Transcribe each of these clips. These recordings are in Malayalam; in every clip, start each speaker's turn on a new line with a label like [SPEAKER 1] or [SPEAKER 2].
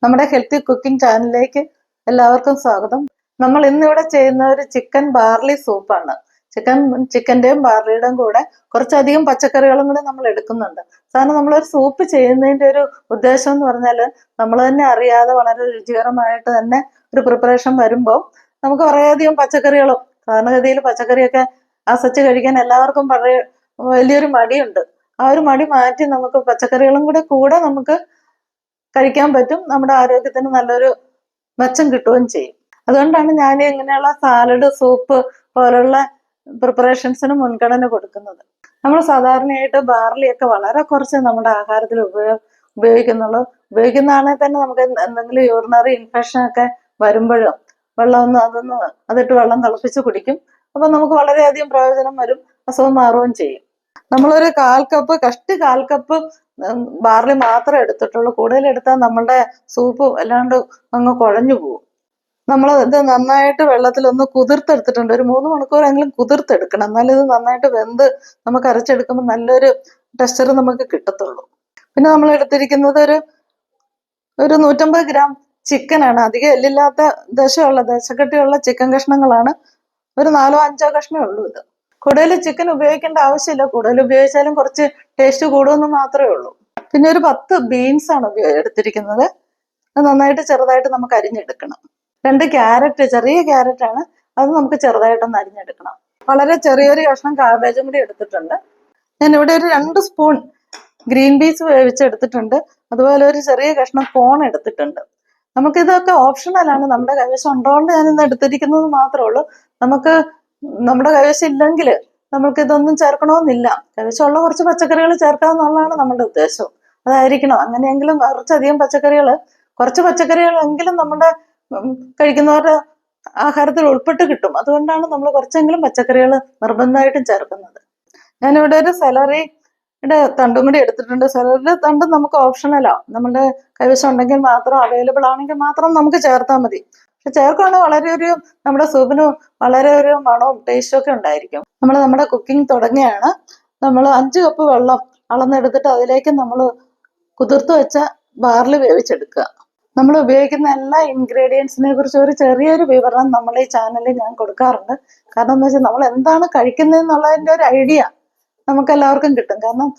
[SPEAKER 1] നമ്മുടെ ഹെൽത്തി കുക്കിംഗ് ചാനലിലേക്ക് എല്ലാവർക്കും സ്വാഗതം. നമ്മൾ ഇന്നിവിടെ ചെയ്യുന്ന ഒരു ചിക്കൻ ബാർലി സൂപ്പാണ്. ചിക്കന്റെയും ബാർലിയുടെയും കൂടെ കുറച്ചധികം പച്ചക്കറികളും കൂടെ നമ്മൾ എടുക്കുന്നുണ്ട്. സാധാരണ നമ്മളൊരു സൂപ്പ് ചെയ്യുന്നതിന്റെ ഒരു ഉദ്ദേശം എന്ന് പറഞ്ഞാൽ നമ്മൾ തന്നെ അറിയാതെ വളരെ രുചികരമായിട്ട് തന്നെ ഒരു പ്രിപ്പറേഷൻ വരുമ്പോൾ നമുക്ക് വളരെയധികം പച്ചക്കറികളും, സാധാരണഗതിയിൽ പച്ചക്കറിയൊക്കെ ആസ്വദിച്ച് കഴിക്കാൻ എല്ലാവർക്കും വലിയൊരു മടിയുണ്ട്. ആ ഒരു മടി മാറ്റി നമുക്ക് പച്ചക്കറികളും കൂടെ നമുക്ക് കഴിക്കാൻ പറ്റും. നമ്മുടെ ആരോഗ്യത്തിന് നല്ലൊരു മെച്ചം കിട്ടുകയും ചെയ്യും. അതുകൊണ്ടാണ് ഞാൻ ഇങ്ങനെയുള്ള സാലഡ്, സൂപ്പ് പോലുള്ള പ്രിപ്പറേഷൻസിന് മുൻഗണന കൊടുക്കുന്നത്. നമ്മൾ സാധാരണയായിട്ട് ബാർലിയൊക്കെ വളരെ കുറച്ച് നമ്മുടെ ആഹാരത്തിൽ ഉപയോഗിക്കുന്നുള്ളൂ. ഉപയോഗിക്കുന്നതാണെങ്കിൽ തന്നെ നമുക്ക് എന്തെങ്കിലും യൂറിനറി ഇൻഫെക്ഷൻ ഒക്കെ വരുമ്പോഴും അതിട്ട് വെള്ളം തിളപ്പിച്ച് കുടിക്കും. അപ്പൊ നമുക്ക് വളരെയധികം പ്രയോജനം വരും, അസുഖം മാറുകയും ചെയ്യും. നമ്മളൊരു കാൽ കപ്പ് ബാർലി മാത്രമേ എടുത്തിട്ടുള്ളൂ. കൂടുതൽ എടുത്താൽ നമ്മളുടെ സൂപ്പ് അല്ലാണ്ട് അങ്ങ് കുഴഞ്ഞു പോകും. നമ്മൾ ഇത് നന്നായിട്ട് വെള്ളത്തിലൊന്ന് കുതിർത്തെടുത്തിട്ടുണ്ട്. ഒരു 3 മണിക്കൂറെങ്കിലും കുതിർത്തെടുക്കണം. എന്നാലും ഇത് നന്നായിട്ട് വെന്ത് നമുക്ക് അരച്ചെടുക്കുമ്പോൾ നല്ലൊരു ടെക്സ്ചർ നമുക്ക് കിട്ടത്തുള്ളൂ. പിന്നെ നമ്മൾ എടുത്തിരിക്കുന്നത് ഒരു 150 ഗ്രാം ചിക്കനാണ്. അധികം എല്ലില്ലാത്ത ദശക്കട്ടിയുള്ള ചിക്കൻ കഷ്ണങ്ങളാണ്. ഒരു 4-5 കഷ്ണമേ ഉള്ളൂ. ഇത് കൂടുതൽ ചിക്കൻ ഉപയോഗിക്കേണ്ട ആവശ്യമില്ല. കൂടുതൽ ഉപയോഗിച്ചാലും കുറച്ച് ടേസ്റ്റ് കൂടുമെന്ന് മാത്രമേ ഉള്ളൂ. പിന്നെ ഒരു 10 ബീൻസ് ആണ് എടുത്തിരിക്കുന്നത്. അത് നന്നായിട്ട് ചെറുതായിട്ട് നമുക്ക് അരിഞ്ഞെടുക്കണം. 2 ക്യാരറ്റ്, ചെറിയ ക്യാരറ്റ് ആണ്, അത് നമുക്ക് ചെറുതായിട്ടൊന്ന് അരിഞ്ഞെടുക്കണം. വളരെ ചെറിയൊരു കഷ്ണം കാബേജും കൂടി എടുത്തിട്ടുണ്ട്. ഞാൻ ഇവിടെ ഒരു 2 സ്പൂൺ ഗ്രീൻ പീസ് വേവിച്ചെടുത്തിട്ടുണ്ട്. അതുപോലെ ഒരു ചെറിയ കഷ്ണം കോൺ എടുത്തിട്ടുണ്ട്. നമുക്കിതൊക്കെ ഓപ്ഷണലാണ്. നമ്മുടെ കൈവശം ഉണ്ടോണ്ട് ഞാനിന്ന് എടുത്തിരിക്കുന്നത് മാത്രമേ ഉള്ളൂ. നമ്മുടെ കൈവശം ഇല്ലെങ്കിൽ നമുക്ക് ഇതൊന്നും ചേർക്കണമെന്നില്ല. കൈവശമുള്ള കുറച്ച് പച്ചക്കറികൾ ചേർക്കാമെന്നുള്ളതാണ് നമ്മുടെ ഉദ്ദേശം. അതായിരിക്കണം. അങ്ങനെയെങ്കിലും കുറച്ച് പച്ചക്കറികളെങ്കിലും നമ്മുടെ കഴിക്കുന്നവരുടെ ആഹാരത്തിൽ ഉൾപ്പെട്ട് കിട്ടും. അതുകൊണ്ടാണ് നമ്മൾ കുറച്ചെങ്കിലും പച്ചക്കറികൾ നിർബന്ധമായിട്ടും ചേർക്കുന്നത്. ഞാനിവിടെ ഒരു സെലറിയുടെ തണ്ടും കൂടി എടുത്തിട്ടുണ്ട്. സെലറിയുടെ തണ്ട് നമുക്ക് ഓപ്ഷണലാണ്. നമ്മുടെ കൈവശം ഉണ്ടെങ്കിൽ മാത്രം, അവൈലബിൾ ആണെങ്കിൽ മാത്രം നമുക്ക് ചേർത്താൽ മതി. പക്ഷെ ചേർക്കുകയാണെങ്കിൽ നമ്മുടെ സൂപ്പിന് വളരെ ഒരു മണവും ടേസ്റ്റും ഒക്കെ ഉണ്ടായിരിക്കും. നമ്മുടെ കുക്കിംഗ് തുടങ്ങിയാണ്. നമ്മൾ 5 കപ്പ് വെള്ളം അളന്നെടുത്തിട്ട് അതിലേക്ക് നമ്മൾ കുതിർത്ത് വെച്ച ബാർലി വേവിച്ചെടുക്കുക. നമ്മൾ ഉപയോഗിക്കുന്ന എല്ലാ ഇൻഗ്രീഡിയൻസിനെ കുറിച്ച് ഒരു ചെറിയൊരു വിവരണം നമ്മുടെ ഈ ചാനലിൽ ഞാൻ കൊടുക്കാറുണ്ട്. കാരണം എന്താ വെച്ചാൽ നമ്മൾ എന്താണ് കഴിക്കുന്നതെന്നുള്ളതിൻ്റെ ഒരു ഐഡിയ നമുക്ക് എല്ലാവർക്കും കിട്ടും. കാരണം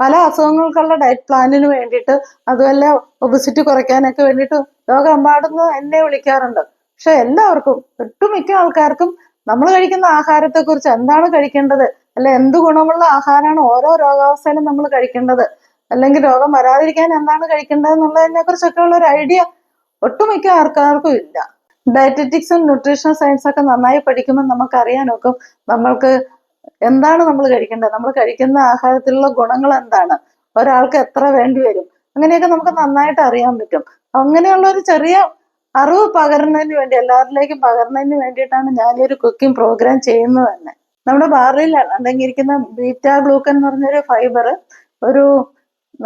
[SPEAKER 1] പല അസുഖങ്ങൾക്കുള്ള ഡയറ്റ് പ്ലാനിന് വേണ്ടിയിട്ട്, അതുമല്ല ഒബിസിറ്റി കുറയ്ക്കാനൊക്കെ വേണ്ടിയിട്ട് ലോകമെമ്പാടുന്ന് എന്നെ വിളിക്കാറുണ്ട്. പക്ഷെ എല്ലാവർക്കും, ഒട്ടുമിക്ക ആൾക്കാർക്കും നമ്മൾ കഴിക്കുന്ന ആഹാരത്തെക്കുറിച്ച്, എന്താണ് കഴിക്കേണ്ടത്, അല്ലെ എന്ത് ഗുണമുള്ള ആഹാരമാണ് ഓരോ രോഗാവസ്ഥയിലും നമ്മൾ കഴിക്കേണ്ടത്, അല്ലെങ്കിൽ രോഗം വരാതിരിക്കാൻ എന്താണ് കഴിക്കേണ്ടത് എന്നുള്ളതിനെ കുറിച്ചൊക്കെ ഉള്ള ഒരു ഐഡിയ ഒട്ടുമിക്ക ആൾക്കാർക്കും ഇല്ല. ഡയറ്ററ്റിക്സും ന്യൂട്രീഷൻ സയൻസ് ഒക്കെ നന്നായി പഠിക്കുമ്പോൾ നമുക്ക് അറിയാനൊക്കും നമ്മൾക്ക് എന്താണ് നമ്മൾ കഴിക്കേണ്ടത്, നമ്മൾ കഴിക്കുന്ന ആഹാരത്തിലുള്ള ഗുണങ്ങൾ എന്താണ്, ഒരാൾക്ക് എത്ര വേണ്ടി വരും, അങ്ങനെയൊക്കെ നമുക്ക് നന്നായിട്ട് അറിയാൻ പറ്റും. അങ്ങനെയുള്ള ഒരു ചെറിയ അറിവ് പകരുന്നതിന് വേണ്ടി, എല്ലാവരിലേക്കും പകരുന്നതിന് വേണ്ടിയിട്ടാണ് ഞാൻ ഈ ഒരു കുക്കിംഗ് പ്രോഗ്രാം ചെയ്യുന്നത് തന്നെ. നമ്മുടെ ബാർലിയിൽ അടങ്ങിയിരിക്കുന്ന ബീറ്റാ ഗ്ലൂക്കൻ എന്ന് പറഞ്ഞൊരു ഫൈബർ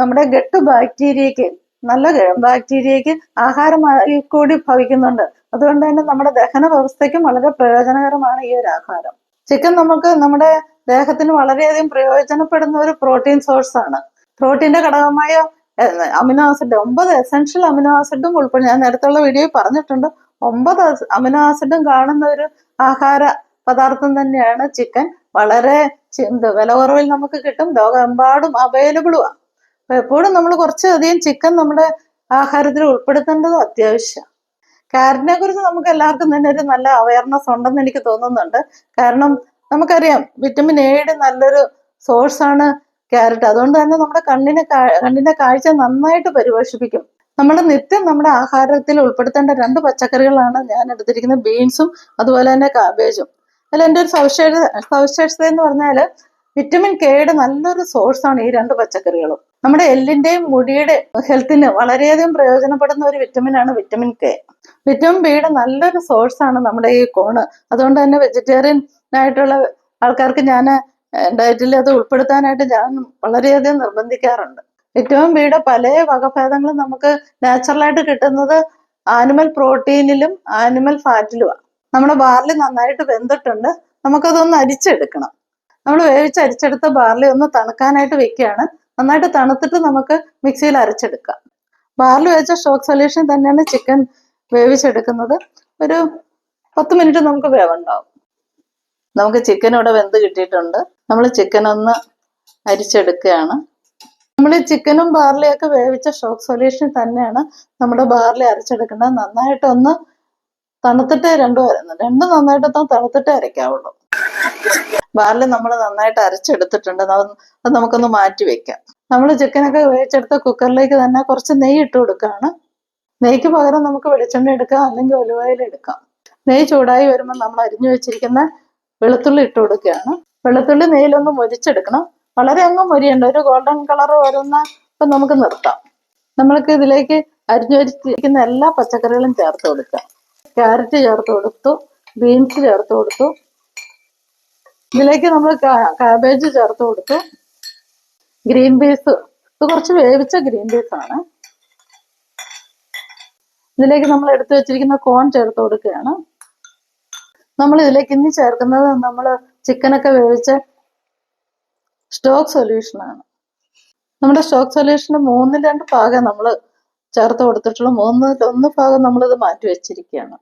[SPEAKER 1] നമ്മുടെ ഗട്ട് ബാക്ടീരിയക്ക്, നല്ല ബാക്ടീരിയക്ക് ആഹാരമായി കൂടി ഭവിക്കുന്നുണ്ട്. അതുകൊണ്ട് തന്നെ നമ്മുടെ ദഹന വ്യവസ്ഥയ്ക്കും വളരെ പ്രയോജനകരമാണ് ഈ ഒരു ആഹാരം. ചിക്കൻ നമുക്ക് നമ്മുടെ ദേഹത്തിന് വളരെയധികം പ്രയോജനപ്പെടുന്ന ഒരു പ്രോട്ടീൻ സോഴ്സ് ആണ്. പ്രോട്ടീന്റെ ഘടകമായ അമിനോ ആസിഡ്, 9 എസെൻഷ്യൽ അമിനോ ആസിഡും ഉൾപ്പെടെ, ഞാൻ നേരത്തുള്ള വീഡിയോയിൽ പറഞ്ഞിട്ടുണ്ട്, 9 അമിനോ ആസിഡും കാണുന്ന ഒരു ആഹാര പദാർത്ഥം തന്നെയാണ് ചിക്കൻ. വളരെ വില കുറവിൽ നമുക്ക് കിട്ടും. ലോകമെമ്പാടും അവൈലബിളുമാണ്. അപ്പൊ എപ്പോഴും നമ്മൾ കുറച്ചധികം ചിക്കൻ നമ്മുടെ ആഹാരത്തിൽ ഉൾപ്പെടുത്തേണ്ടതും അത്യാവശ്യമാണ്. ക്യാരറ്റിനെ കുറിച്ച് നമുക്ക് എല്ലാവർക്കും തന്നെ ഒരു നല്ല അവയർനെസ് ഉണ്ടെന്ന് എനിക്ക് തോന്നുന്നുണ്ട്. കാരണം നമുക്കറിയാം വിറ്റമിൻ എയുടെ നല്ലൊരു സോഴ്സാണ് ക്യാരറ്റ്. അതുകൊണ്ട് തന്നെ നമ്മുടെ കണ്ണിന്റെ കാഴ്ച നന്നായിട്ട് പരിപോഷിപ്പിക്കും. നമ്മൾ നിത്യം നമ്മുടെ ആഹാരത്തിൽ ഉൾപ്പെടുത്തേണ്ട 2 പച്ചക്കറികളാണ് ഞാൻ എടുത്തിരിക്കുന്നത്, ബീൻസും അതുപോലെ തന്നെ കാബേജും. അതിൽ എൻ്റെ ഒരു സവിശേഷത എന്ന് പറഞ്ഞാൽ വിറ്റമിൻ കെയുടെ നല്ലൊരു സോഴ്സാണ് ഈ 2 പച്ചക്കറികളും. നമ്മുടെ എല്ലിന്റെയും മുടിയുടെ ഹെൽത്തിന് വളരെയധികം പ്രയോജനപ്പെടുന്ന ഒരു വിറ്റമിനാണ് വിറ്റമിൻ കെ. വിറ്റമിൻ ബിയുടെ നല്ലൊരു സോഴ്സാണ് നമ്മുടെ ഈ കോണ്. അതുകൊണ്ട് തന്നെ വെജിറ്റേറിയൻ ആയിട്ടുള്ള ആൾക്കാർക്ക് ഞാൻ ഡയറ്റിൽ അത് ഉൾപ്പെടുത്താനായിട്ട് ഞാൻ വളരെയധികം നിർബന്ധിക്കാറുണ്ട്. വിറ്റമിൻ ബിയുടെ പല വകഭേദങ്ങളും നമുക്ക് നാച്ചുറലായിട്ട് കിട്ടുന്നത് ആനിമൽ പ്രോട്ടീനിലും ആനിമൽ ഫാറ്റിലുമാണ്. നമ്മുടെ ബാർലി നന്നായിട്ട് വെന്തിട്ടുണ്ട്. നമുക്കതൊന്ന് അരിച്ചെടുക്കണം. നമ്മൾ അരിച്ചെടുത്ത ബാർലി ഒന്ന് തണുക്കാനായിട്ട് വെക്കുകയാണ്. നന്നായിട്ട് തണുത്തിട്ട് നമുക്ക് മിക്സിയിൽ അരച്ചെടുക്കാം. ബാർലി വെച്ച സ്റ്റോക്ക് സൊല്യൂഷൻ തന്നെയാണ് ചിക്കൻ വേവിച്ചെടുക്കുന്നത്. ഒരു 10 മിനിറ്റ് നമുക്ക് വേവുണ്ടാവും. നമുക്ക് ചിക്കൻ ഇവിടെ വെന്ത് കിട്ടിയിട്ടുണ്ട്. നമ്മൾ ചിക്കൻ ഒന്ന് അരിച്ചെടുക്കുകയാണ്. നമ്മൾ ഈ ചിക്കനും ബാർലിയൊക്കെ വേവിച്ച സ്റ്റോക്ക് സൊല്യൂഷൻ തന്നെയാണ് നമ്മുടെ ബാർലി അരച്ചെടുക്കേണ്ടത്. നന്നായിട്ടൊന്ന് തണുത്തിട്ടേ രണ്ടും നന്നായിട്ടൊന്ന് തണുത്തിട്ടേ അരയ്ക്കാവുള്ളൂ. ബാർലി നമ്മൾ നന്നായിട്ട് അരച്ചെടുത്തിട്ടുണ്ട്. അത് നമുക്കൊന്ന് മാറ്റി വെക്കാം. നമ്മൾ ചിക്കനൊക്കെ വേവിച്ചെടുത്ത കുക്കറിലേക്ക് തന്നെ കുറച്ച് നെയ്യ് ഇട്ട് കൊടുക്കുകയാണ്. നെയ്ക്ക് പകരം നമുക്ക് വെളിച്ചെണ്ണ എടുക്കാം, അല്ലെങ്കിൽ ഒലിവ് ഓയിൽ എടുക്കാം. നെയ്യ് ചൂടായി വരുമ്പോൾ നമ്മൾ അരിഞ്ഞു വെച്ചിരിക്കുന്ന വെളുത്തുള്ളി ഇട്ട് കൊടുക്കുകയാണ്. വെളുത്തുള്ളി നെയ്യിലൊന്ന് മൊരിച്ചെടുക്കണം. വളരെ അങ്ങ് മൊരിയണ്ട, ഒരു ഗോൾഡൻ കളർ വരുന്ന ഇപ്പം നമുക്ക് നിർത്താം. നമ്മൾക്ക് ഇതിലേക്ക് അരിഞ്ഞു വെച്ചിരിക്കുന്ന എല്ലാ പച്ചക്കറികളും ചേർത്ത് കൊടുക്കാം. ക്യാരറ്റ് ചേർത്ത് കൊടുത്തു, ബീൻസ് ചേർത്ത് കൊടുത്തു, ഇതിലേക്ക് നമ്മൾ കാബേജ് ചേർത്ത് കൊടുത്തു, ഗ്രീൻ പീസ്, ഇത് കുറച്ച് വേവിച്ച ഗ്രീൻ പീസ് ആണ്. ഇതിലേക്ക് നമ്മൾ എടുത്തു വെച്ചിരിക്കുന്ന കോൺ ചേർത്ത് കൊടുക്കുകയാണ്. നമ്മൾ ഇതിലേക്ക് ഇനി ചേർക്കുന്നത് നമ്മൾ ചിക്കനൊക്കെ വേവിച്ച സ്റ്റോക്ക് സൊല്യൂഷനാണ്. നമ്മുടെ സ്റ്റോക്ക് സൊല്യൂഷന് 3/2 ഭാഗം നമ്മൾ ചേർത്ത് കൊടുത്തിട്ടുള്ള 1/3 ഭാഗം നമ്മളിത് മാറ്റി വെച്ചിരിക്കുകയാണ്.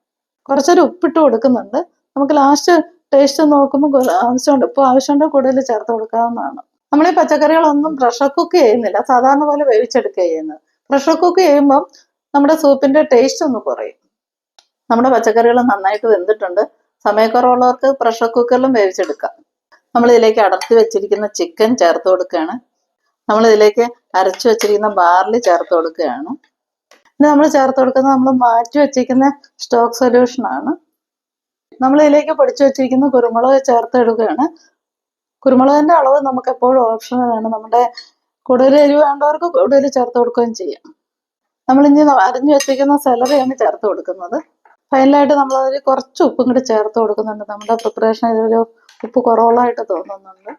[SPEAKER 1] കുറച്ചൊരു ഉപ്പിട്ട് കൊടുക്കുന്നുണ്ട്. നമുക്ക് ലാസ്റ്റ് ടേസ്റ്റ് നോക്കുമ്പോൾ ആവശ്യമുണ്ട് കൂടുതൽ ചേർത്ത് കൊടുക്കാവുന്നതാണ്. നമ്മൾ ഈ പച്ചക്കറികളൊന്നും പ്രഷർ കുക്ക് ചെയ്യുന്നില്ല, സാധാരണ പോലെ വേവിച്ചെടുക്കുക ചെയ്യുന്നത്. പ്രഷർ കുക്ക് ചെയ്യുമ്പോൾ നമ്മുടെ സൂപ്പിന്റെ ടേസ്റ്റ് ഒന്ന് കുറയും. നമ്മുടെ പച്ചക്കറികൾ നന്നായിട്ട് വെന്തിട്ടുണ്ട്. സമയക്കുറവുള്ളവർക്ക് പ്രഷർ കുക്കറിലും വേവിച്ചെടുക്കാം. നമ്മൾ ഇതിലേക്ക് അടർത്തി വെച്ചിരിക്കുന്ന ചിക്കൻ ചേർത്ത് കൊടുക്കുകയാണ്. നമ്മൾ ഇതിലേക്ക് അരച്ചു വെച്ചിരിക്കുന്ന ബാർലി ചേർത്ത് കൊടുക്കുകയാണ്. ഇനി നമ്മൾ ചേർത്ത് കൊടുക്കുന്നത് നമ്മൾ മാറ്റി വെച്ചിരിക്കുന്ന സ്റ്റോക്ക് സൊല്യൂഷൻ ആണ്. നമ്മൾ ഇതിലേക്ക് പൊടിച്ചു വെച്ചിരിക്കുന്ന കുരുമുളക് ചേർത്ത് എടുക്കുകയാണ്. കുരുമുളകിന്റെ അളവ് നമുക്ക് എപ്പോഴും ഓപ്ഷണലാണ്. നമ്മുടെ കൂടുതൽ എരിവ് വേണ്ടവർക്ക് കൂടുതൽ ചേർത്ത് കൊടുക്കുകയും ചെയ്യാം. നമ്മളിനി അരിഞ്ഞു വെച്ചിരിക്കുന്ന സെലറിയാണ് ചേർത്ത് കൊടുക്കുന്നത്. ഫൈനലായിട്ട് നമ്മൾ അതിൽ കുറച്ച് ഉപ്പും കൂടി ചേർത്ത് കൊടുക്കുന്നുണ്ട്. നമ്മുടെ പ്രിപ്പറേഷൻ ഇതിലൊരു ഉപ്പ് കുറവുള്ളതായിട്ട് തോന്നുന്നുണ്ട്.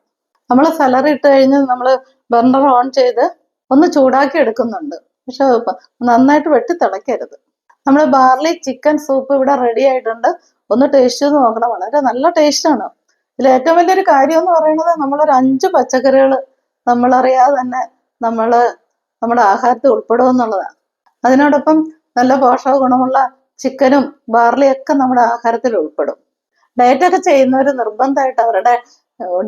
[SPEAKER 1] നമ്മൾ സെലറി ഇട്ട് കഴിഞ്ഞ് നമ്മൾ ബർണർ ഓൺ ചെയ്ത് ഒന്ന് ചൂടാക്കി എടുക്കുന്നുണ്ട്. പക്ഷെ നന്നായിട്ട് വെട്ടി തിളയ്ക്കരുത്. നമ്മൾ ബാർലി ചിക്കൻ സൂപ്പ് ഇവിടെ റെഡി ആയിട്ടുണ്ട്. ഒന്ന് ടേസ്റ്റ് ചെയ്ത് നോക്കണം. വളരെ നല്ല ടേസ്റ്റാണ്. ഇതിൽ ഏറ്റവും വലിയൊരു കാര്യം എന്ന് പറയുന്നത് നമ്മളൊരു 5 പച്ചക്കറികൾ നമ്മളറിയാതെ തന്നെ നമ്മുടെ ആഹാരത്തിൽ ഉൾപ്പെടും എന്നുള്ളതാണ്. അതിനോടൊപ്പം നല്ല പോഷക ഗുണമുള്ള ചിക്കനും ബാർലിയൊക്കെ നമ്മുടെ ആഹാരത്തിൽ ഉൾപ്പെടും. ഡയറ്റൊക്കെ ചെയ്യുന്നവർ നിർബന്ധമായിട്ട് അവരുടെ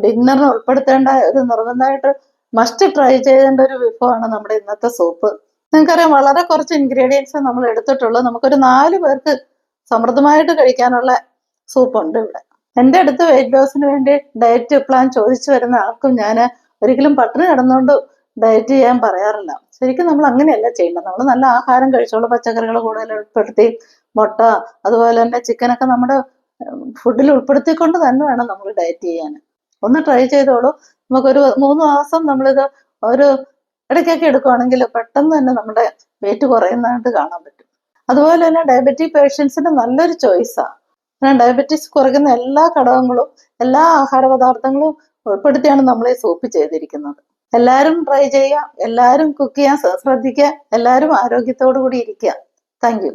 [SPEAKER 1] ഡിന്നറിന് ഉൾപ്പെടുത്തേണ്ട ഒരു നിർബന്ധമായിട്ട് മസ്റ്റ് ട്രൈ ചെയ്യേണ്ട ഒരു വിഭവമാണ് നമ്മുടെ ഇന്നത്തെ സൂപ്പ്. നിങ്ങൾക്കറിയാം, വളരെ കുറച്ച് ഇൻഗ്രീഡിയൻസ് നമ്മൾ എടുത്തിട്ടുള്ളൂ. നമുക്കൊരു 4 പേർക്ക് സമൃദ്ധമായിട്ട് കഴിക്കാനുള്ള സൂപ്പുണ്ട് ഇവിടെ. എൻ്റെ അടുത്ത് വെയിറ്റ് ലോസിന് വേണ്ടി ഡയറ്റ് പ്ലാൻ ചോദിച്ചു വരുന്ന ആൾക്കും ഞാൻ ഒരിക്കലും പട്ടിണി കിടന്നുകൊണ്ട് ഡയറ്റ് ചെയ്യാൻ പറയാറില്ല. ശരിക്കും നമ്മൾ അങ്ങനെയല്ല ചെയ്യേണ്ടത്. നമ്മൾ നല്ല ആഹാരം കഴിച്ചോളൂ, പച്ചക്കറികൾ കൂടുതൽ ഉൾപ്പെടുത്തി, മുട്ട അതുപോലെ തന്നെ ചിക്കനൊക്കെ നമ്മുടെ ഫുഡിൽ ഉൾപ്പെടുത്തിക്കൊണ്ട് തന്നെ വേണം നമ്മൾ ഡയറ്റ് ചെയ്യാൻ. ഒന്ന് ട്രൈ ചെയ്തോളൂ. നമുക്കൊരു 3 മാസം നമ്മളിത് ഒരു ഇടയ്ക്കൊക്കെ എടുക്കുകയാണെങ്കിൽ പെട്ടെന്ന് തന്നെ നമ്മുടെ വെയിറ്റ് കുറയുന്നതായിട്ട് കാണാൻ പറ്റും. അതുപോലെ തന്നെ ഡയബറ്റിക് പേഷ്യൻസിന് നല്ലൊരു ചോയ്സാണ്. ഡയബറ്റീസ് കുറയ്ക്കുന്ന എല്ലാ ഘടകങ്ങളും എല്ലാ ആഹാര പദാർത്ഥങ്ങളും ഉൾപ്പെടുത്തിയാണ് നമ്മൾ ഈ സൂപ്പ് ചെയ്തിരിക്കുന്നത്. എല്ലാവരും ട്രൈ ചെയ്യുക, എല്ലാവരും കുക്ക് ചെയ്യാൻ ശ്രദ്ധിക്കുക, എല്ലാവരും ആരോഗ്യത്തോടു കൂടി ഇരിക്കുക. Thank you.